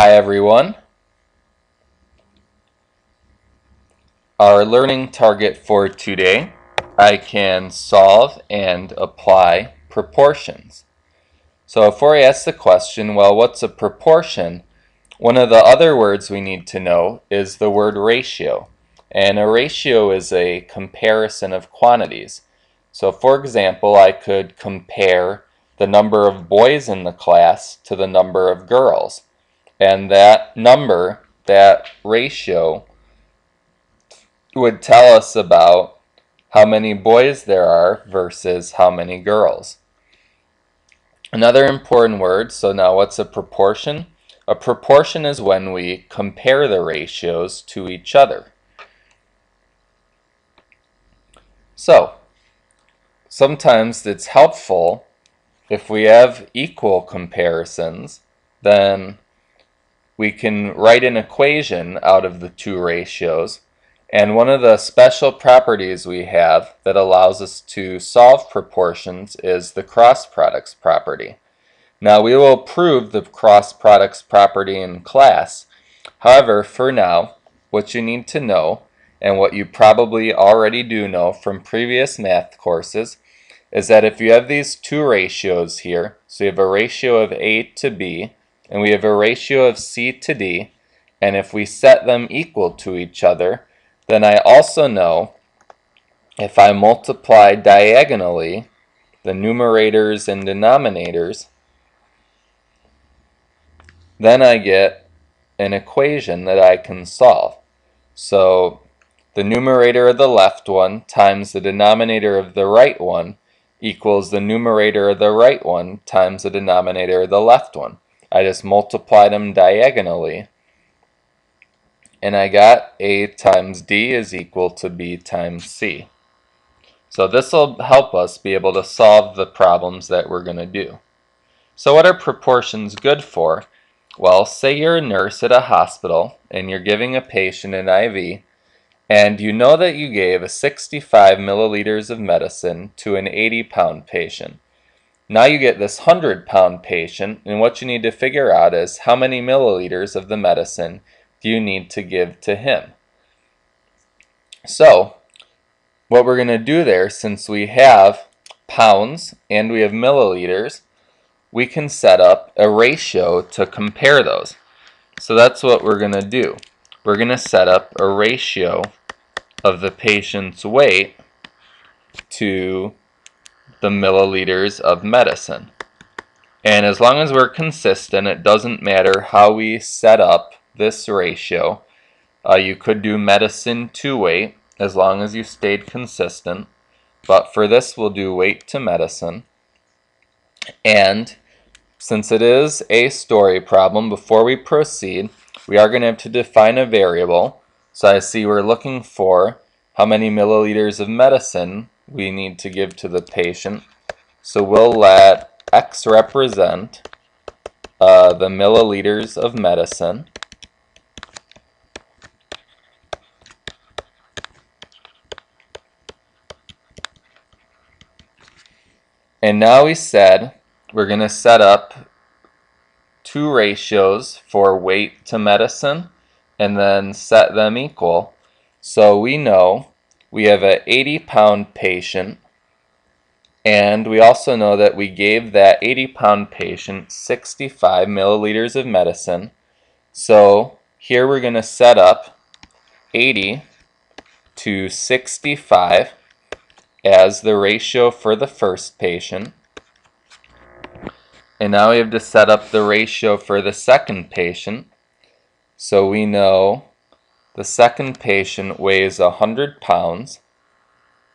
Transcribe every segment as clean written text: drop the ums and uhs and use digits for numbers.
Hi everyone. Our learning target for today, I can solve and apply proportions. So if I ask the question, well, what's a proportion? One of the other words we need to know is the word ratio. And a ratio is a comparison of quantities. So for example, I could compare the number of boys in the class to the number of girls. And that number, that ratio, would tell us about how many boys there are versus how many girls. Another important word, so now what's a proportion? A proportion is when we compare the ratios to each other. So, sometimes it's helpful if we have equal comparisons, then we can write an equation out of the two ratios. And one of the special properties we have that allows us to solve proportions is the cross products property. Now we will prove the cross products property in class. However, for now, what you need to know, and what you probably already do know from previous math courses, is that if you have these two ratios here, so you have a ratio of A to B, and we have a ratio of C to D, and if we set them equal to each other, then I also know if I multiply diagonally the numerators and denominators, then I get an equation that I can solve. So the numerator of the left one times the denominator of the right one equals the numerator of the right one times the denominator of the left one. I just multiplied them diagonally, and I got A times D is equal to B times C. So this will help us be able to solve the problems that we're going to do. So what are proportions good for? Well, say you're a nurse at a hospital and you're giving a patient an IV, and you know that you gave a 65 milliliters of medicine to an 80-pound patient. Now you get this 100-pound patient, and what you need to figure out is how many milliliters of the medicine do you need to give to him. So what we're going to do there, since we have pounds and we have milliliters, we can set up a ratio to compare those. So that's what we're going to do. We're going to set up a ratio of the patient's weight to the milliliters of medicine. And as long as we're consistent, it doesn't matter how we set up this ratio. You could do medicine to weight as long as you stayed consistent. But for this, we'll do weight to medicine. And since it is a story problem, before we proceed, we are going to have to define a variable. So I see we're looking for how many milliliters of medicine we need to give to the patient. So we'll let X represent the milliliters of medicine. And now we said we're going to set up two ratios for weight to medicine and then set them equal. So we know we have an 80-pound patient, and we also know that we gave that 80-pound patient 65 milliliters of medicine. So here we're going to set up 80 to 65 as the ratio for the first patient. And now we have to set up the ratio for the second patient. So we know the second patient weighs 100 pounds,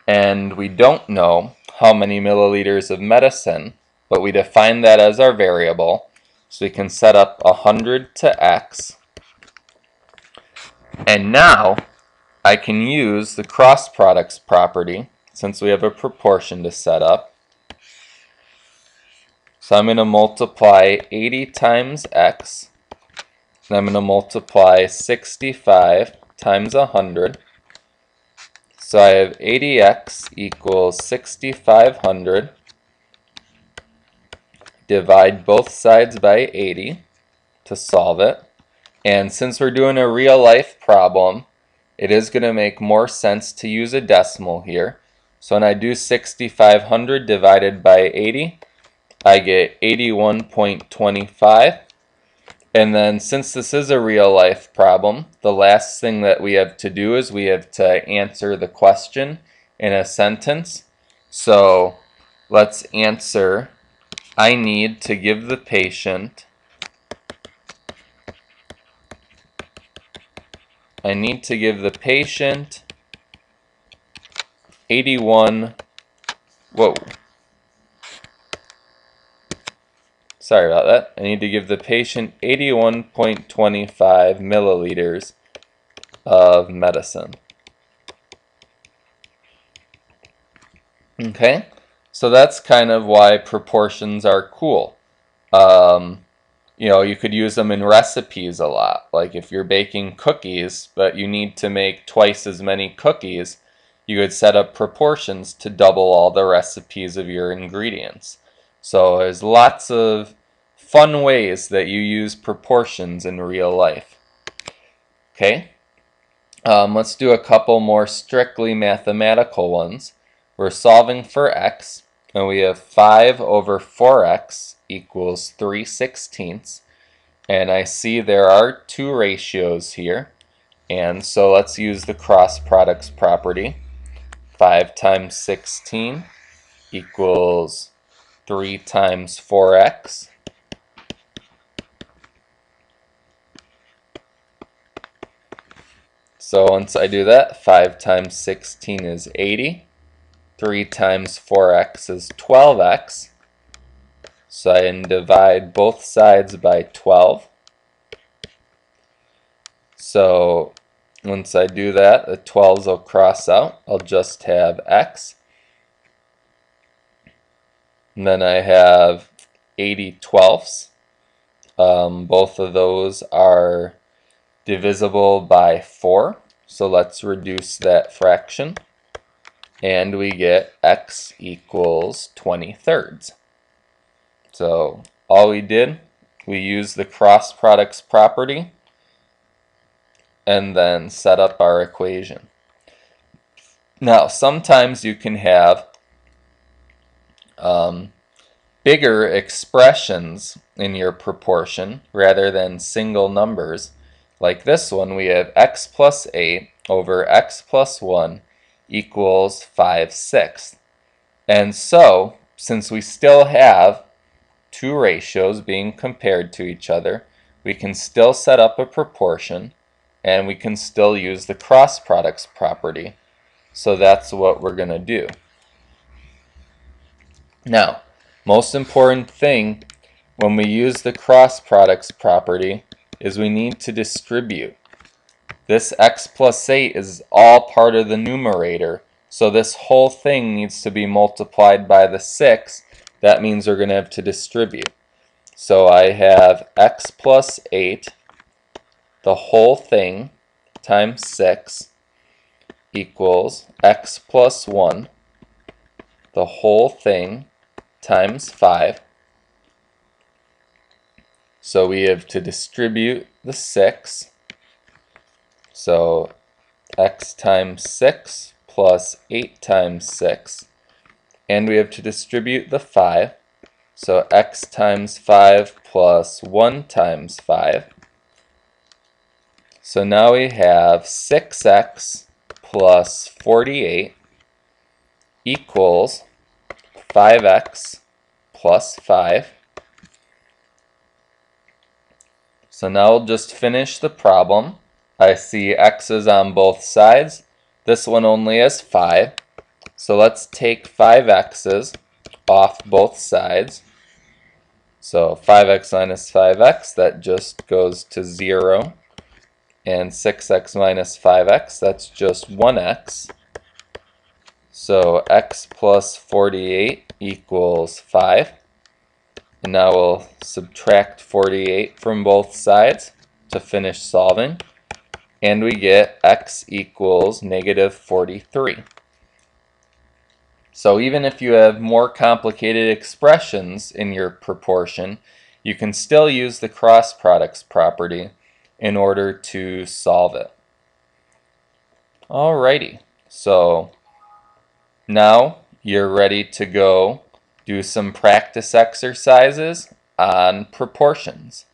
and we don't know how many milliliters of medicine, but we define that as our variable. So we can set up 100 to X. And now I can use the cross products property since we have a proportion to set up. So I'm going to multiply 80 times X, and I'm going to multiply 65 times 100. So I have 80x equals 6,500. Divide both sides by 80 to solve it. And since we're doing a real life problem, it is going to make more sense to use a decimal here. So when I do 6,500 divided by 80, I get 81.25. And then since this is a real life problem, the last thing that we have to do is we have to answer the question in a sentence. So let's answer, I need to give the patient 81, whoa, sorry about that. I need to give the patient 81.25 milliliters of medicine. Okay, so that's kind of why proportions are cool. You know, you could use them in recipes a lot. Like if you're baking cookies, but you need to make twice as many cookies, you would set up proportions to double all the recipes of your ingredients. So there's lots of fun ways that you use proportions in real life. Okay, let's do a couple more strictly mathematical ones. We're solving for x, and we have 5 over 4x equals 3/16. And I see there are two ratios here. And so let's use the cross products property. 5 times 16 equals 3 times 4x. So once I do that, 5 times 16 is 80. 3 times 4x is 12x. So I can divide both sides by 12. So once I do that, the 12s will cross out. I'll just have x. And then I have 80 twelfths. Both of those are divisible by 4. So let's reduce that fraction. And we get x equals 20/3. So all we did, we used the cross products property and then set up our equation. Now sometimes you can have bigger expressions in your proportion rather than single numbers. Like this one, we have x plus 8 over x plus 1 equals 5/6. And so, since we still have two ratios being compared to each other, we can still set up a proportion and we can still use the cross products property. So that's what we're going to do. Now, most important thing when we use the cross products property is we need to distribute. This x plus 8 is all part of the numerator, so this whole thing needs to be multiplied by the 6. That means we're going to have to distribute. So I have x plus 8, the whole thing, times 6 equals x plus 1, the whole thing, times 5. So we have to distribute the 6. So x times 6 plus 8 times 6. And we have to distribute the 5. So x times 5 plus 1 times 5. So now we have 6x plus 48 equals 5x plus 5. So now we'll just finish the problem. I see x's on both sides. This one only has 5. So let's take 5 x's off both sides. So 5x minus 5x, that just goes to 0. And 6x minus 5x, that's just 1x. So x plus 48 equals 5. And now we'll subtract 48 from both sides to finish solving. And we get x equals negative 43. So even if you have more complicated expressions in your proportion, you can still use the cross products property in order to solve it. Alrighty, so now you're ready to go do some practice exercises on proportions.